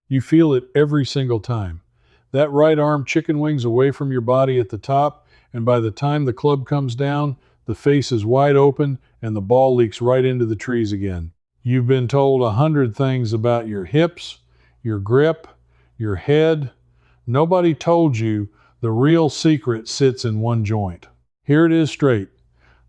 You feel it every single time. That right arm chicken wings away from your body at the top, and by the time the club comes down, the face is wide open and the ball leaks right into the trees again. You've been told 100 things about your hips, your grip, your head. Nobody told you the real secret sits in one joint. Here it is straight.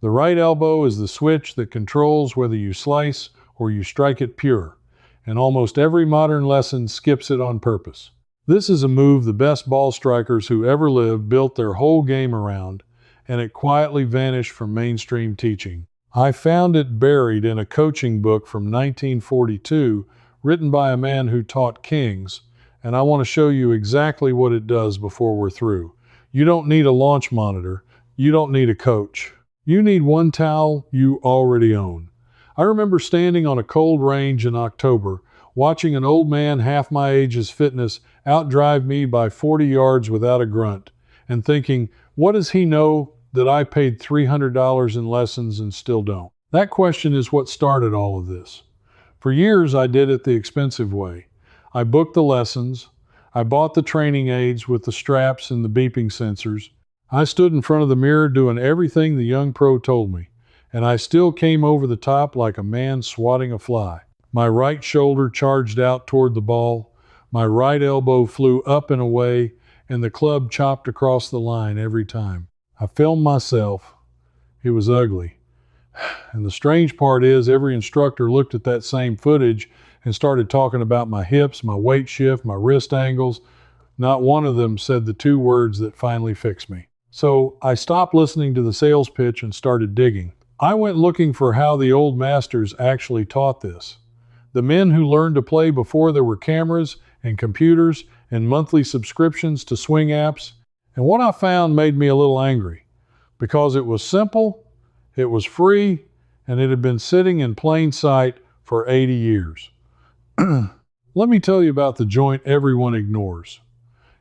The right elbow is the switch that controls whether you slice or you strike it pure, and almost every modern lesson skips it on purpose. This is a move the best ball strikers who ever lived built their whole game around, and it quietly vanished from mainstream teaching. I found it buried in a coaching book from 1942 written by a man who taught kings, and I want to show you exactly what it does before we're through. You don't need a launch monitor. You don't need a coach. You need one towel you already own. I remember standing on a cold range in October, watching an old man half my age's fitness outdrive me by 40 yards without a grunt, and thinking, what does he know that I paid $300 in lessons and still don't? That question is what started all of this. For years, I did it the expensive way. I booked the lessons. I bought the training aids with the straps and the beeping sensors. I stood in front of the mirror doing everything the young pro told me, and I still came over the top like a man swatting a fly. My right shoulder charged out toward the ball, my right elbow flew up and away, and the club chopped across the line every time. I filmed myself. It was ugly. And the strange part is every instructor looked at that same footage and started talking about my hips, my weight shift, my wrist angles. Not one of them said the two words that finally fixed me. So I stopped listening to the sales pitch and started digging. I went looking for how the old masters actually taught this. The men who learned to play before there were cameras and computers and monthly subscriptions to swing apps. And what I found made me a little angry, because it was simple, it was free, and it had been sitting in plain sight for 80 years. Let me tell you about the joint everyone ignores.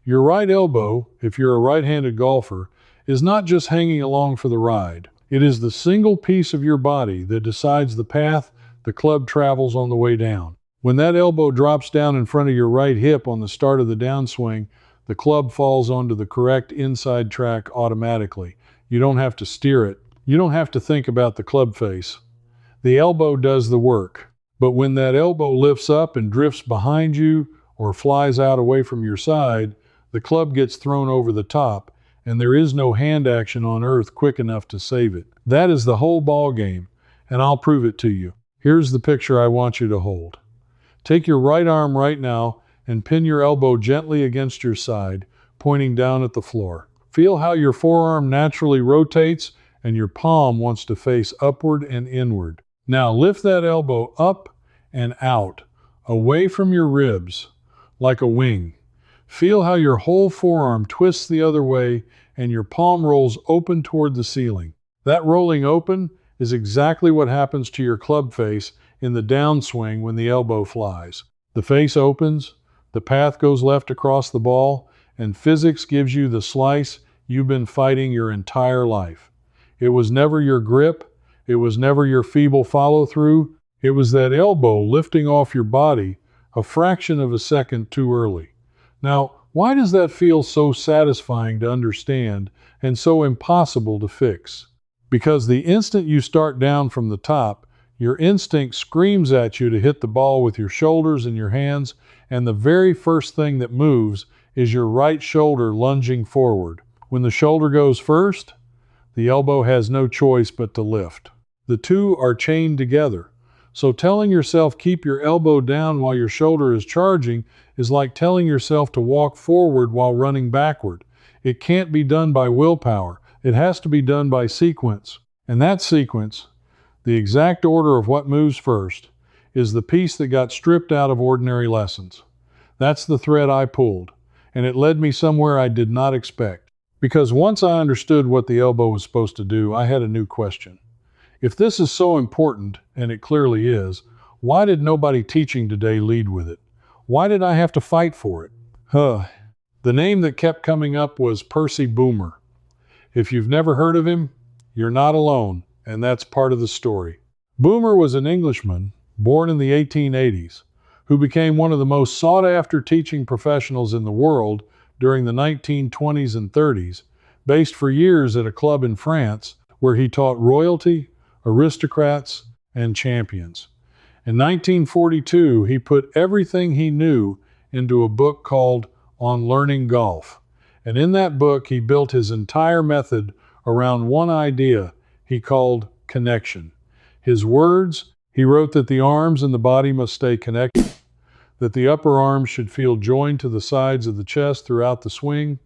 Your right elbow, if you're a right-handed golfer, is not just hanging along for the ride. It is the single piece of your body that decides the path the club travels on the way down. When that elbow drops down in front of your right hip on the start of the downswing, the club falls onto the correct inside track automatically. You don't have to steer it. You don't have to think about the club face. The elbow does the work. But when that elbow lifts up and drifts behind you or flies out away from your side, the club gets thrown over the top, and there is no hand action on earth quick enough to save it. That is the whole ball game, and I'll prove it to you. Here's the picture I want you to hold. Take your right arm right now and pin your elbow gently against your side, pointing down at the floor. Feel how your forearm naturally rotates and your palm wants to face upward and inward. Now lift that elbow up and out, away from your ribs, like a wing. Feel how your whole forearm twists the other way and your palm rolls open toward the ceiling. That rolling open is exactly what happens to your club face in the downswing when the elbow flies. The face opens, the path goes left across the ball, and physics gives you the slice you've been fighting your entire life. It was never your grip, it was never your feeble follow-through, it was that elbow lifting off your body a fraction of a second too early. Now, why does that feel so satisfying to understand and so impossible to fix? Because the instant you start down from the top, your instinct screams at you to hit the ball with your shoulders and your hands, and the very first thing that moves is your right shoulder lunging forward. When the shoulder goes first, the elbow has no choice but to lift. The two are chained together. So telling yourself keep your elbow down while your shoulder is charging is like telling yourself to walk forward while running backward. It can't be done by willpower. It has to be done by sequence. And that sequence, the exact order of what moves first, is the piece that got stripped out of ordinary lessons. That's the thread I pulled, and it led me somewhere I did not expect. Because once I understood what the elbow was supposed to do, I had a new question. If this is so important, and it clearly is, why did nobody teaching today lead with it? Why did I have to fight for it? The name that kept coming up was Percy Boomer. If you've never heard of him, you're not alone, and that's part of the story. Boomer was an Englishman, born in the 1880s, who became one of the most sought-after teaching professionals in the world during the 1920s and 30s, based for years at a club in France where he taught royalty, aristocrats, and champions. In 1942, he put everything he knew into a book called On Learning Golf. And in that book, he built his entire method around one idea he called connection. His words, he wrote that the arms and the body must stay connected, that the upper arms should feel joined to the sides of the chest throughout the swing,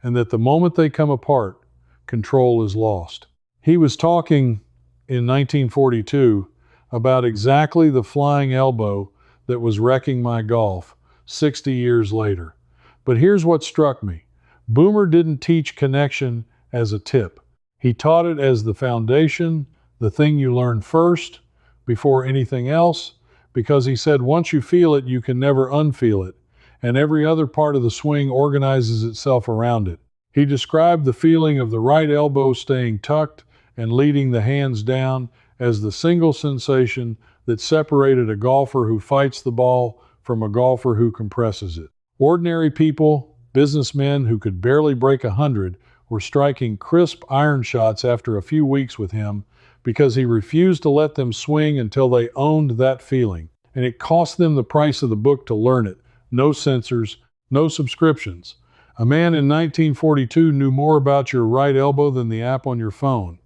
and that the moment they come apart, control is lost. He was talking in 1942 about exactly the flying elbow that was wrecking my golf 60 years later. But here's what struck me. Boomer didn't teach connection as a tip. He taught it as the foundation, the thing you learn first, before anything else, because he said once you feel it, you can never unfeel it, and every other part of the swing organizes itself around it. He described the feeling of the right elbow staying tucked and leading the hands down as the single sensation that separated a golfer who fights the ball from a golfer who compresses it. Ordinary people, businessmen who could barely break 100, were striking crisp iron shots after a few weeks with him because he refused to let them swing until they owned that feeling. And it cost them the price of the book to learn it. No censors, no subscriptions. A man in 1942 knew more about your right elbow than the app on your phone.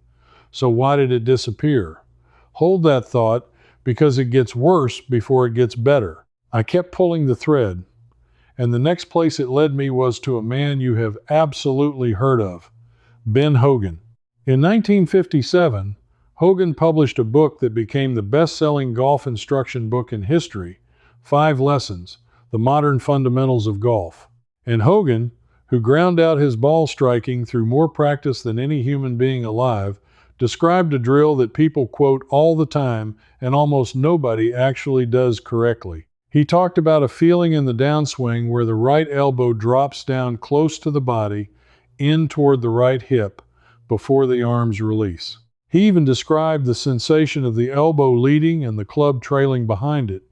So why did it disappear? Hold that thought, because it gets worse before it gets better. I kept pulling the thread, and the next place it led me was to a man you have absolutely heard of, Ben Hogan. In 1957, Hogan published a book that became the best-selling golf instruction book in history, 5 Lessons, The Modern Fundamentals of Golf. And Hogan, who ground out his ball striking through more practice than any human being alive, described a drill that people quote all the time and almost nobody actually does correctly. He talked about a feeling in the downswing where the right elbow drops down close to the body, in toward the right hip, before the arms release. He even described the sensation of the elbow leading and the club trailing behind it,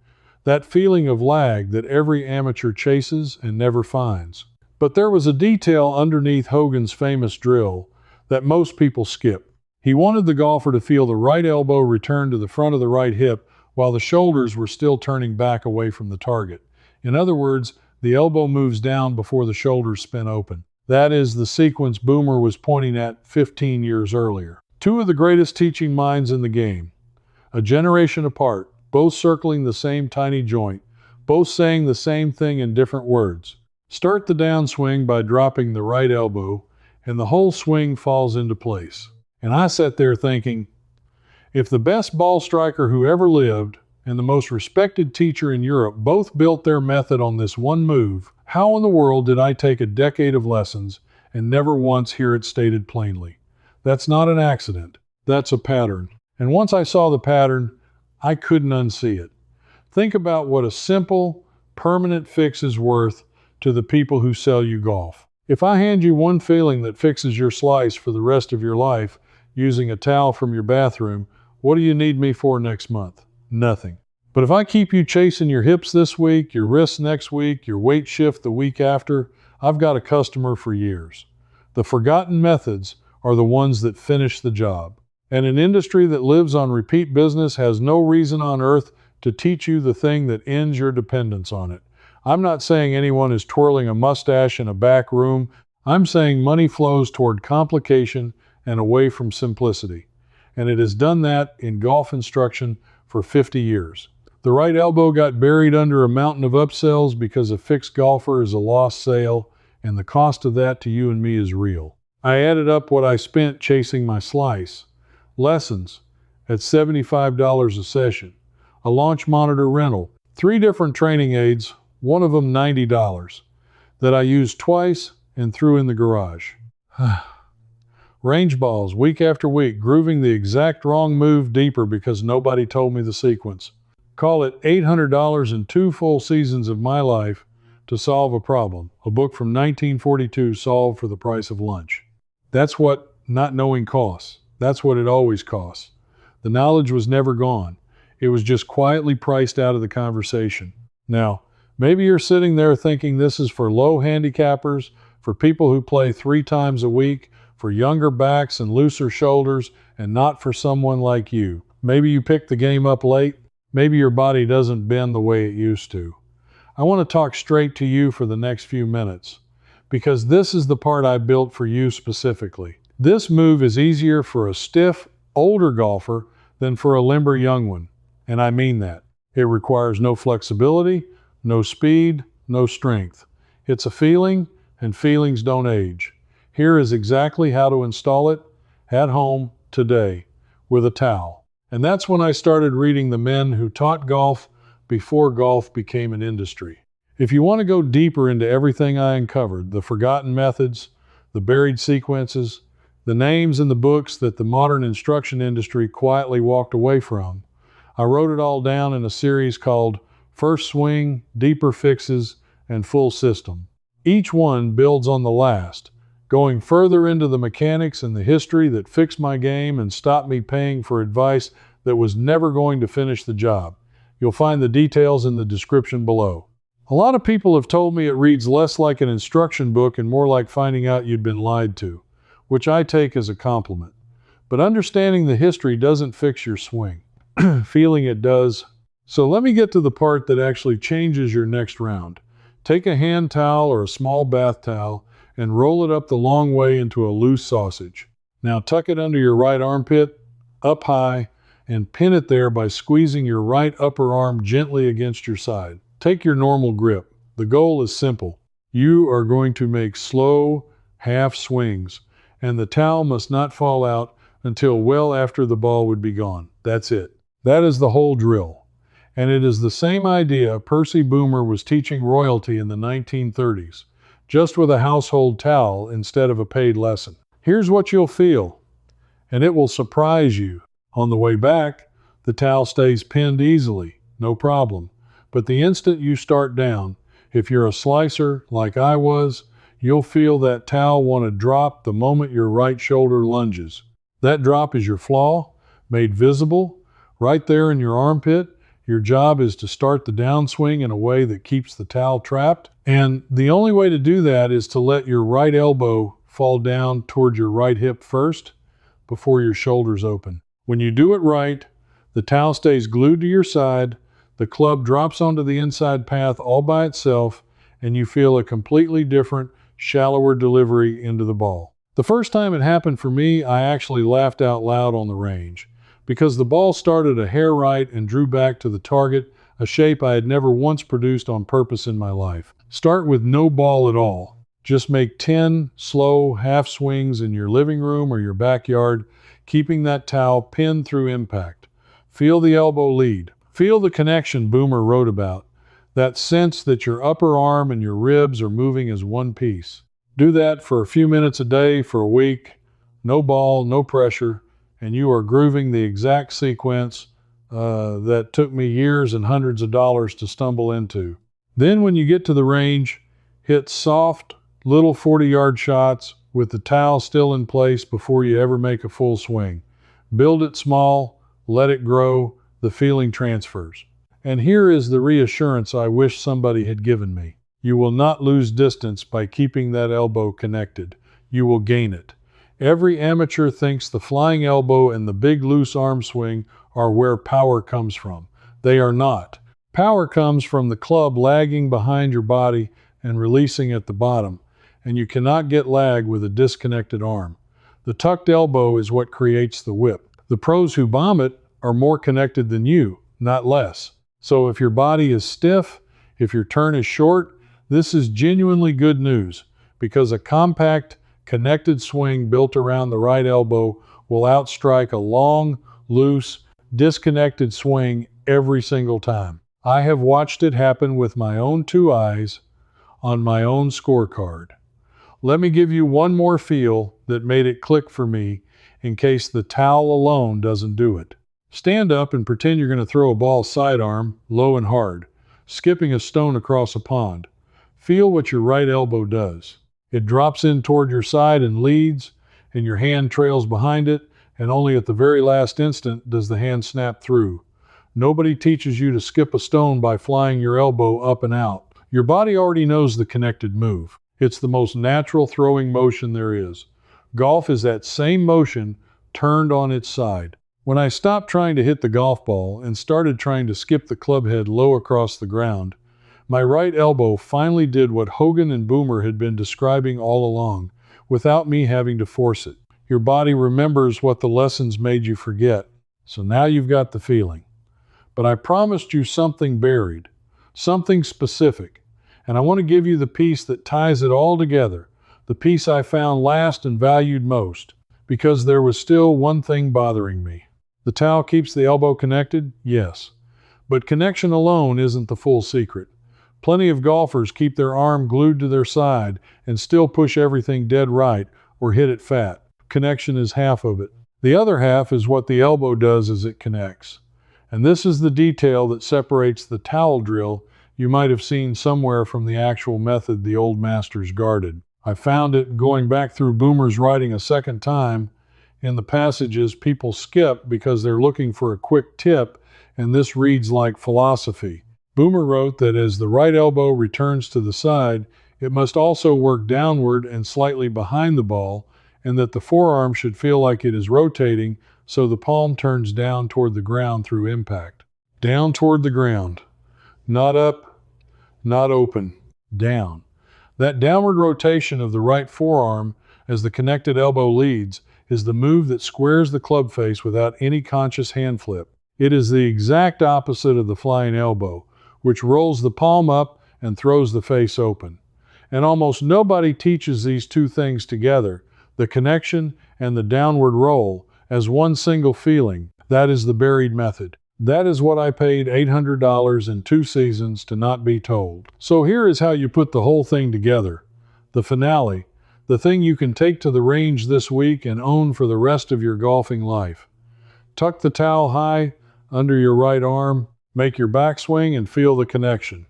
that feeling of lag that every amateur chases and never finds. But there was a detail underneath Hogan's famous drill that most people skip. He wanted the golfer to feel the right elbow return to the front of the right hip while the shoulders were still turning back away from the target. In other words, the elbow moves down before the shoulders spin open. That is the sequence Boomer was pointing at 15 years earlier. 2 of the greatest teaching minds in the game, a generation apart, both circling the same tiny joint, both saying the same thing in different words. Start the downswing by dropping the right elbow, and the whole swing falls into place. And I sat there thinking, if the best ball striker who ever lived and the most respected teacher in Europe both built their method on this one move, how in the world did I take a decade of lessons and never once hear it stated plainly? That's not an accident. That's a pattern. And once I saw the pattern, I couldn't unsee it. Think about what a simple, permanent fix is worth to the people who sell you golf. If I hand you one feeling that fixes your slice for the rest of your life using a towel from your bathroom, what do you need me for next month? Nothing. But if I keep you chasing your hips this week, your wrists next week, your weight shift the week after, I've got a customer for years. The forgotten methods are the ones that finish the job. And an industry that lives on repeat business has no reason on earth to teach you the thing that ends your dependence on it. I'm not saying anyone is twirling a mustache in a back room. I'm saying money flows toward complication and away from simplicity. And it has done that in golf instruction for 50 years. The right elbow got buried under a mountain of upsells because a fixed golfer is a lost sale, and the cost of that to you and me is real. I added up what I spent chasing my slice. Lessons at $75 a session. A launch monitor rental. 3 different training aids, one of them $90, that I used twice and threw in the garage. Range balls, week after week, grooving the exact wrong move deeper because nobody told me the sequence. Call it $800 in 2 full seasons of my life to solve a problem. A book from 1942 solved for the price of lunch. That's what not knowing costs. That's what it always costs. The knowledge was never gone. It was just quietly priced out of the conversation. Now, maybe you're sitting there thinking this is for low handicappers, for people who play 3 times a week, for younger backs and looser shoulders, and not for someone like you. Maybe you picked the game up late. Maybe your body doesn't bend the way it used to. I want to talk straight to you for the next few minutes, because this is the part I built for you specifically. This move is easier for a stiff, older golfer than for a limber young one, and I mean that. It requires no flexibility, no speed, no strength. It's a feeling, and feelings don't age. Here is exactly how to install it at home today with a towel. And that's when I started reading the men who taught golf before golf became an industry. If you want to go deeper into everything I uncovered, the forgotten methods, the buried sequences, the names in the books that the modern instruction industry quietly walked away from, I wrote it all down in a series called First Swing, Deeper Fixes, and Full System. Each one builds on the last, going further into the mechanics and the history that fixed my game and stopped me paying for advice that was never going to finish the job. You'll find the details in the description below. A lot of people have told me it reads less like an instruction book and more like finding out you'd been lied to, which I take as a compliment. But understanding the history doesn't fix your swing. Feeling it does. So let me get to the part that actually changes your next round. Take a hand towel or a small bath towel and roll it up the long way into a loose sausage. Now tuck it under your right armpit, up high, and pin it there by squeezing your right upper arm gently against your side. Take your normal grip. The goal is simple. You are going to make slow half swings, and the towel must not fall out until well after the ball would be gone. That's it. That is the whole drill. And it is the same idea Percy Boomer was teaching royalty in the 1930s, just with a household towel instead of a paid lesson. Here's what you'll feel, and it will surprise you. On the way back, the towel stays pinned easily, no problem. But the instant you start down, if you're a slicer like I was, you'll feel that towel want to drop the moment your right shoulder lunges. That drop is your flaw, made visible, right there in your armpit. Your job is to start the downswing in a way that keeps the towel trapped. And the only way to do that is to let your right elbow fall down toward your right hip first before your shoulders open. When you do it right, the towel stays glued to your side, the club drops onto the inside path all by itself, and you feel a completely different, shallower delivery into the ball. The first time it happened for me, I actually laughed out loud on the range, because the ball started a hair right and drew back to the target, a shape I had never once produced on purpose in my life. Start with no ball at all. Just make 10 slow half swings in your living room or your backyard, keeping that towel pinned through impact. Feel the elbow lead. Feel the connection Boomer wrote about, that sense that your upper arm and your ribs are moving as one piece. Do that for a few minutes a day for a week, no ball, no pressure, and you are grooving the exact sequence that took me years and hundreds of dollars to stumble into. Then when you get to the range, hit soft, little 40-yard shots with the towel still in place before you ever make a full swing. Build it small, let it grow, the feeling transfers. And here is the reassurance I wish somebody had given me. You will not lose distance by keeping that elbow connected. You will gain it. Every amateur thinks the flying elbow and the big loose arm swing are where power comes from. They are not. Power comes from the club lagging behind your body and releasing at the bottom, and you cannot get lag with a disconnected arm. The tucked elbow is what creates the whip. The pros who bomb it are more connected than you, not less. So if your body is stiff, if your turn is short, this is genuinely good news, because a compact, connected swing built around the right elbow will outstrike a long, loose, disconnected swing every single time. I have watched it happen with my own 2 eyes on my own scorecard. Let me give you one more feel that made it click for me in case the towel alone doesn't do it. Stand up and pretend you're going to throw a ball sidearm, low and hard, skipping a stone across a pond. Feel what your right elbow does. It drops in toward your side and leads, and your hand trails behind it, and only at the very last instant does the hand snap through. Nobody teaches you to skip a stone by flying your elbow up and out. Your body already knows the connected move. It's the most natural throwing motion there is. Golf is that same motion turned on its side. When I stopped trying to hit the golf ball and started trying to skip the club head low across the ground, my right elbow finally did what Hogan and Boomer had been describing all along, without me having to force it. Your body remembers what the lessons made you forget, so now you've got the feeling. But I promised you something buried, something specific, and I want to give you the piece that ties it all together, the piece I found last and valued most, because there was still one thing bothering me. The towel keeps the elbow connected? Yes. But connection alone isn't the full secret. Plenty of golfers keep their arm glued to their side and still push everything dead right or hit it fat. Connection is half of it. The other half is what the elbow does as it connects. And this is the detail that separates the towel drill you might have seen somewhere from the actual method the old masters guarded. I found it going back through Boomer's writing a second time in the passages people skip because they're looking for a quick tip, and this reads like philosophy. Boomer wrote that as the right elbow returns to the side, it must also work downward and slightly behind the ball, and that the forearm should feel like it is rotating so the palm turns down toward the ground through impact. Down toward the ground. Not up, not open. Down. That downward rotation of the right forearm as the connected elbow leads is the move that squares the club face without any conscious hand flip. It is the exact opposite of the flying elbow, which rolls the palm up and throws the face open. And almost nobody teaches these two things together, the connection and the downward roll, as one single feeling. That is the buried method. That is what I paid $800 in 2 seasons to not be told. So here is how you put the whole thing together. The finale, the thing you can take to the range this week and own for the rest of your golfing life. Tuck the towel high under your right arm, make your backswing and feel the connection.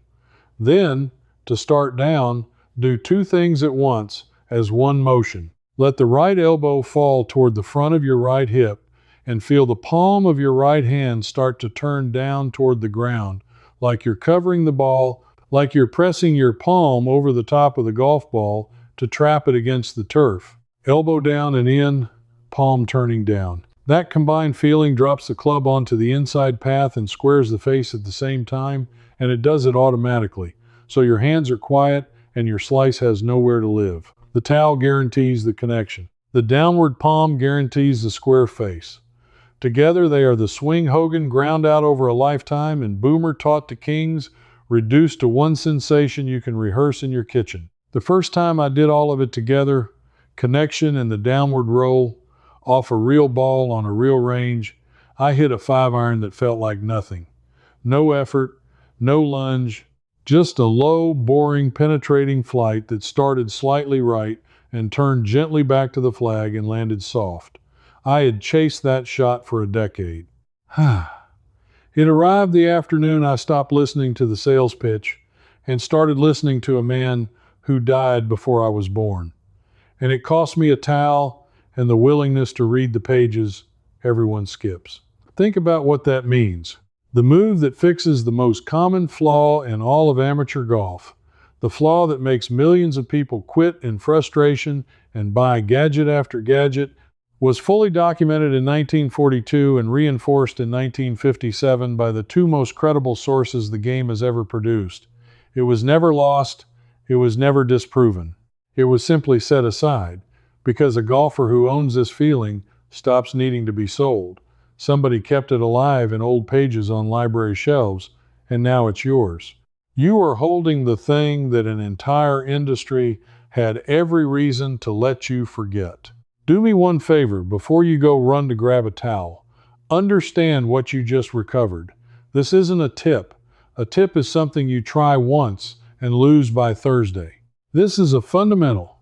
Then, to start down, do 2 things at once as one motion. Let the right elbow fall toward the front of your right hip and feel the palm of your right hand start to turn down toward the ground, like you're covering the ball, like you're pressing your palm over the top of the golf ball to trap it against the turf. Elbow down and in, palm turning down. That combined feeling drops the club onto the inside path and squares the face at the same time, and it does it automatically. So your hands are quiet and your slice has nowhere to live. The towel guarantees the connection. The downward palm guarantees the square face. Together they are the swing Hogan ground out over a lifetime and Boomer taught to kings, reduced to one sensation you can rehearse in your kitchen. The first time I did all of it together, connection and the downward roll, off a real ball on a real range, I hit a 5-iron that felt like nothing. No effort, no lunge, just a low, boring, penetrating flight that started slightly right and turned gently back to the flag and landed soft. I had chased that shot for a decade. It arrived the afternoon I stopped listening to the sales pitch and started listening to a man who died before I was born. And it cost me a towel and the willingness to read the pages everyone skips. Think about what that means. The move that fixes the most common flaw in all of amateur golf, the flaw that makes millions of people quit in frustration and buy gadget after gadget, was fully documented in 1942 and reinforced in 1957 by the 2 most credible sources the game has ever produced. It was never lost, it was never disproven. It was simply set aside, because a golfer who owns this feeling stops needing to be sold. Somebody kept it alive in old pages on library shelves, and now it's yours. You are holding the thing that an entire industry had every reason to let you forget. Do me one favor before you go run to grab a towel. Understand what you just recovered. This isn't a tip. A tip is something you try once and lose by Thursday. This is a fundamental,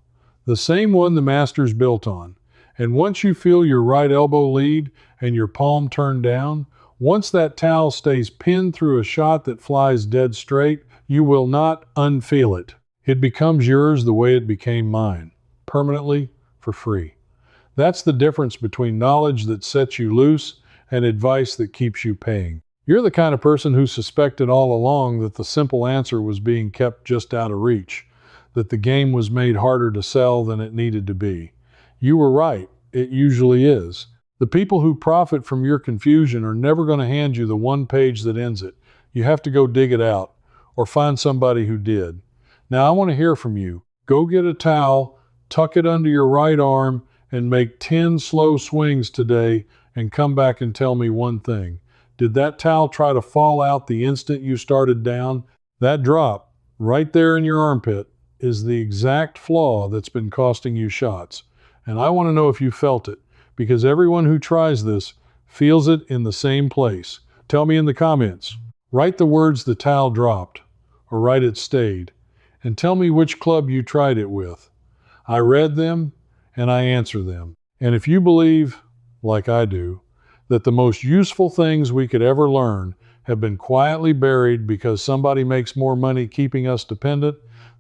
the same one the masters built on. And once you feel your right elbow lead and your palm turn down, once that towel stays pinned through a shot that flies dead straight, you will not unfeel it. It becomes yours the way it became mine, permanently, for free. That's the difference between knowledge that sets you loose and advice that keeps you paying. You're the kind of person who suspected all along that the simple answer was being kept just out of reach, that the game was made harder to sell than it needed to be. You were right. It usually is. The people who profit from your confusion are never going to hand you the one page that ends it. You have to go dig it out or find somebody who did. Now, I want to hear from you. Go get a towel, tuck it under your right arm, and make 10 slow swings today, and come back and tell me one thing. Did that towel try to fall out the instant you started down? That drop, right there in your armpit, is the exact flaw that's been costing you shots. And I want to know if you felt it, because everyone who tries this feels it in the same place. Tell me in the comments. Write the words "the towel dropped," or write "it stayed," and tell me which club you tried it with. I read them, and I answer them. And if you believe, like I do, that the most useful things we could ever learn have been quietly buried because somebody makes more money keeping us dependent,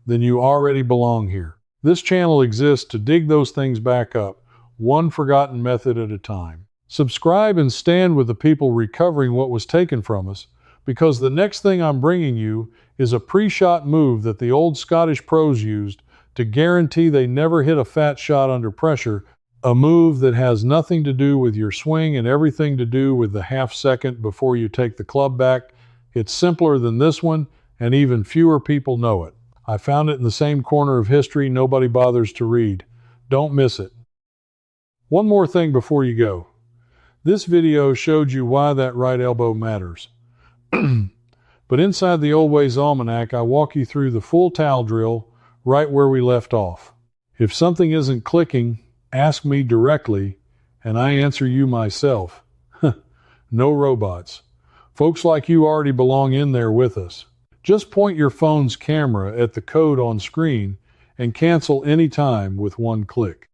then you already belong here. This channel exists to dig those things back up, one forgotten method at a time. Subscribe and stand with the people recovering what was taken from us, because the next thing I'm bringing you is a pre-shot move that the old Scottish pros used to guarantee they never hit a fat shot under pressure, a move that has nothing to do with your swing and everything to do with the half second before you take the club back. It's simpler than this one, and even fewer people know it. I found it in the same corner of history nobody bothers to read. Don't miss it. One more thing before you go. This video showed you why that right elbow matters. But inside the Old Ways Almanac, I walk you through the full towel drill right where we left off. If something isn't clicking, ask me directly, and I answer you myself. No robots. Folks like you already belong in there with us. Just point your phone's camera at the code on screen and cancel any time with one click.